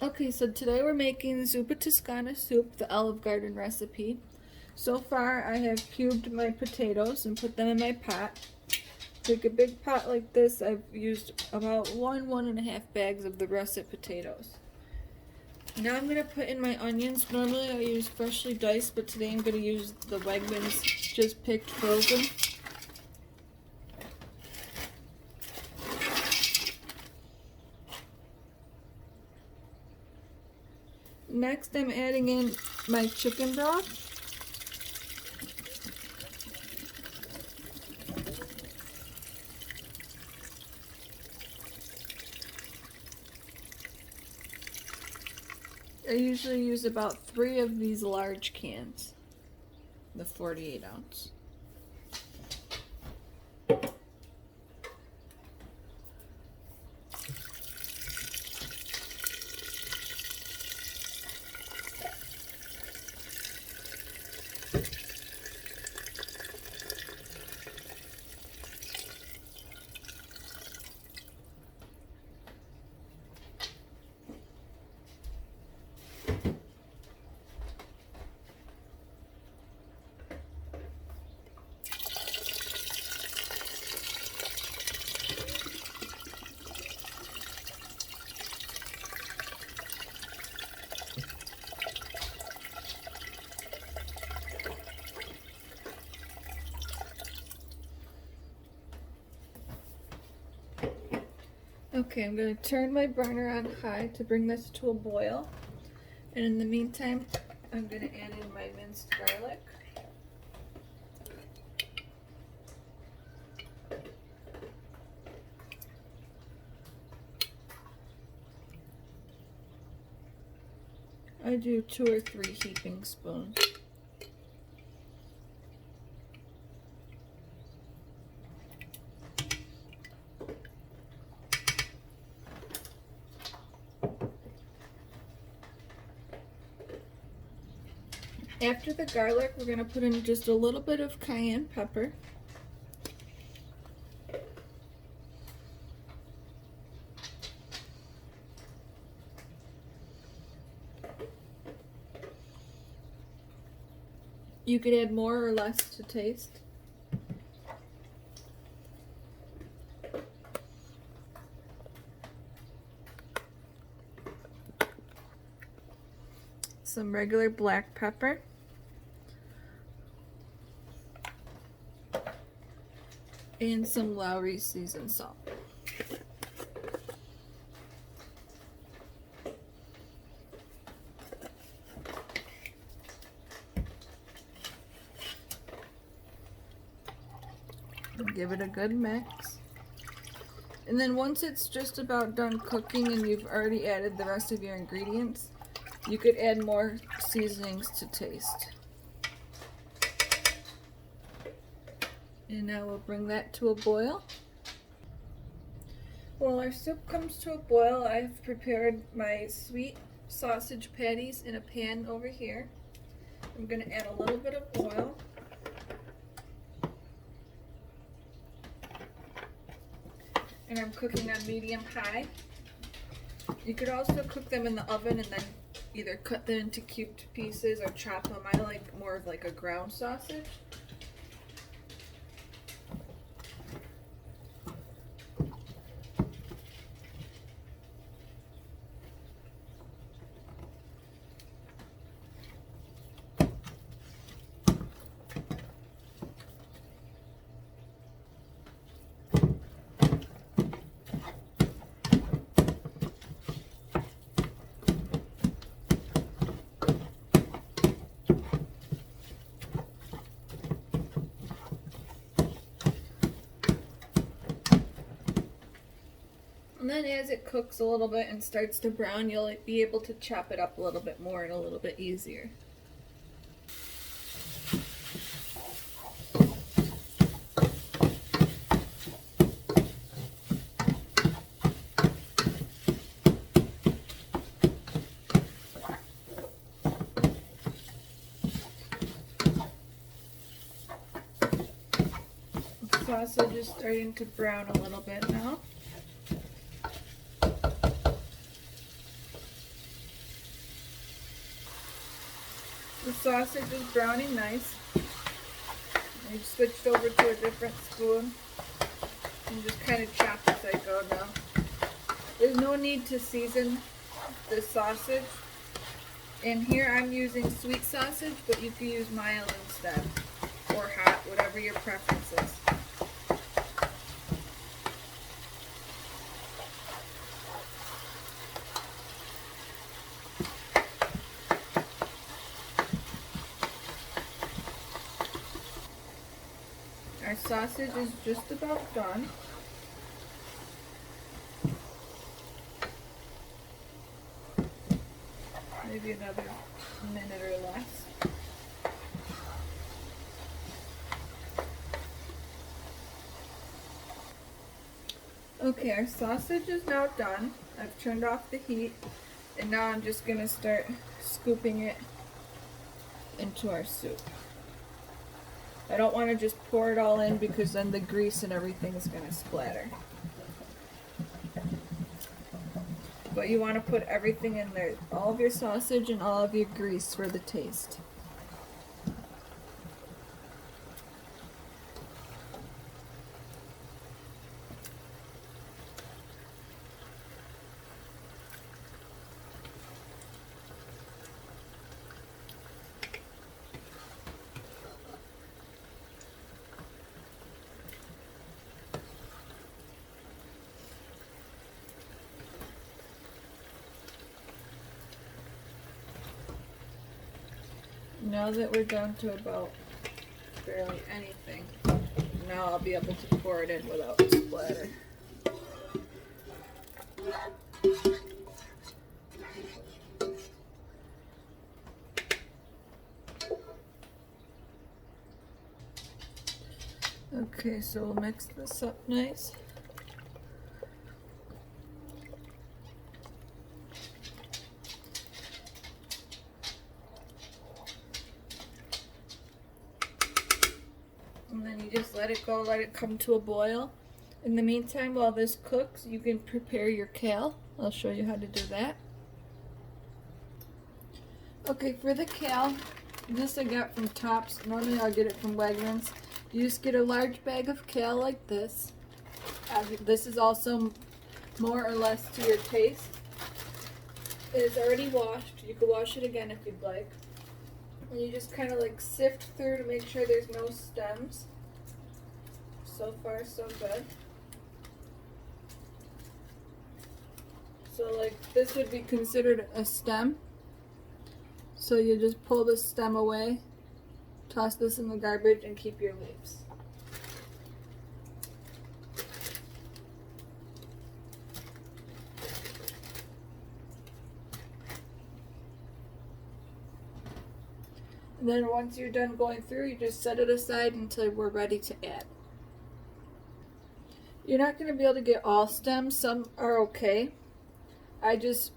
Okay, so today we're making Zuppa Tuscana soup, the Olive Garden recipe. So far I have cubed my potatoes and put them in my pot. Take a big pot like this. I've used about 1.5 bags of the russet potatoes. Now I'm going to put in my onions. Normally I use freshly diced, but today I'm going to use the Wegmans just picked frozen. Next I'm adding in my chicken broth. I usually use about 3 of these large cans, the 48 ounce. Okay, I'm going to turn my burner on high to bring this to a boil. And in the meantime, I'm going to add in my minced garlic. I do 2 or 3 heaping spoons. After the garlic, we're going to put in just a little bit of cayenne pepper. You could add more or less to taste. Some regular black pepper. And some Lowry seasoned salt. Give it a good mix. And then once it's just about done cooking and you've already added the rest of your ingredients, you could add more seasonings to taste. And now we'll bring that to a boil. While our soup comes to a boil, I've prepared my sweet sausage patties in a pan over here. I'm going to add a little bit of oil. And I'm cooking on medium-high. You could also cook them in the oven and then either cut them into cubed pieces or chop them. I like more of like a ground sausage. And then as it cooks a little bit and starts to brown, you'll be able to chop it up a little bit more and a little bit easier. The sausage is starting to brown a little bit now. The sausage is browning nice. I switched over to a different spoon and just kind of chop as I go now. There's no need to season the sausage. In here I'm using sweet sausage, but you can use mild instead, or hot, whatever your preference is. Our sausage is just about done. Maybe another minute or less. Okay, our sausage is now done. I've turned off the heat, and now I'm just going to start scooping it into our soup. I don't want to just pour it all in because then the grease and everything is going to splatter. But you want to put everything in there, all of your sausage and all of your grease for the taste. Now that we're down to about barely anything, now I'll be able to pour it in without splatter. Okay, so we'll mix this up nice. And then you just let it go, let it come to a boil. In the meantime, while this cooks, you can prepare your kale. I'll show you how to do that. Okay, for the kale, this I got from Tops. Normally I'll get it from Wegmans. You just get a large bag of kale like this. This is also more or less to your taste. It is already washed. You can wash it again if you'd like. And you just kind of like sift through to make sure there's no stems. So far, so good. So like this would be considered a stem. So you just pull the stem away, toss this in the garbage, and keep your leaves. And then once you're done going through, you just set it aside until we're ready to add. You're not going to be able to get all stems. Some are okay. I just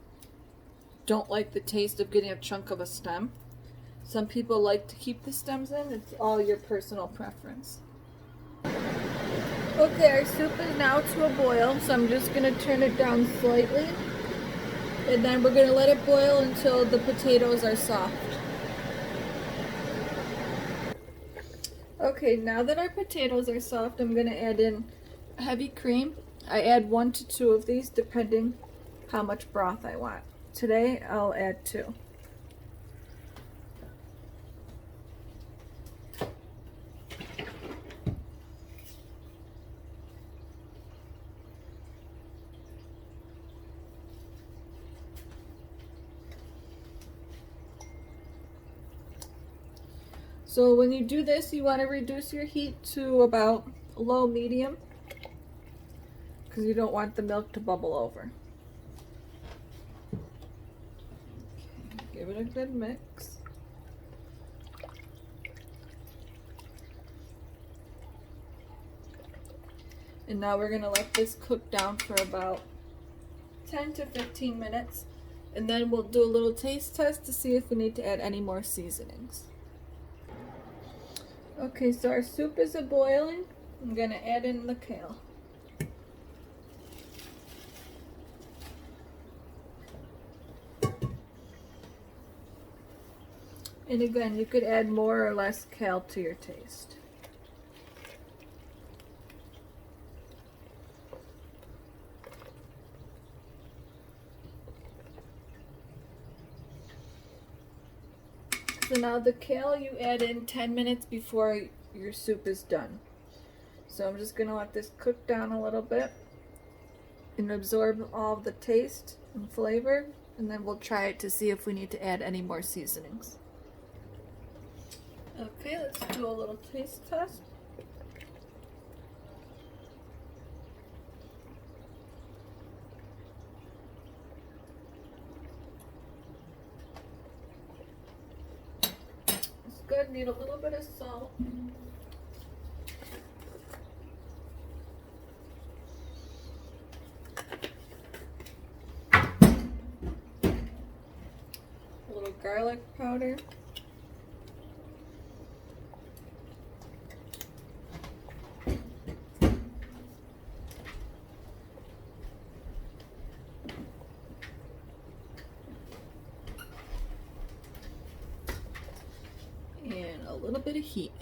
don't like the taste of getting a chunk of a stem. Some people like to keep the stems in. It's all your personal preference. Okay, our soup is now to a boil, so I'm just going to turn it down slightly. And then we're going to let it boil until the potatoes are soft. Okay, now that our potatoes are soft, I'm going to add in heavy cream. I add 1 to 2 of these depending how much broth I want. Today I'll add 2. So when you do this, you want to reduce your heat to about low medium because you don't want the milk to bubble over. Okay, give it a good mix. And now we're going to let this cook down for about 10 to 15 minutes. And then we'll do a little taste test to see if we need to add any more seasonings. Okay, so our soup is a-boiling. I'm going to add in the kale. And again, you could add more or less kale to your taste. So now the kale you add in 10 minutes before your soup is done. So I'm just going to let this cook down a little bit and absorb all of the taste and flavor, and then we'll try it to see if we need to add any more seasonings. Okay, let's do a little taste test. It's good, need a little bit of salt. A little garlic powder. And a little bit of heat.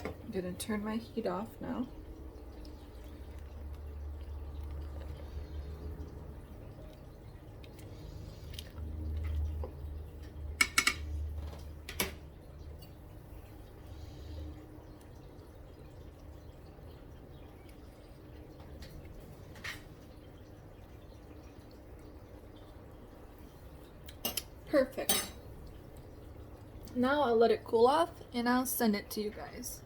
I'm going to turn my heat off now. Perfect. Now I'll let it cool off and I'll send it to you guys.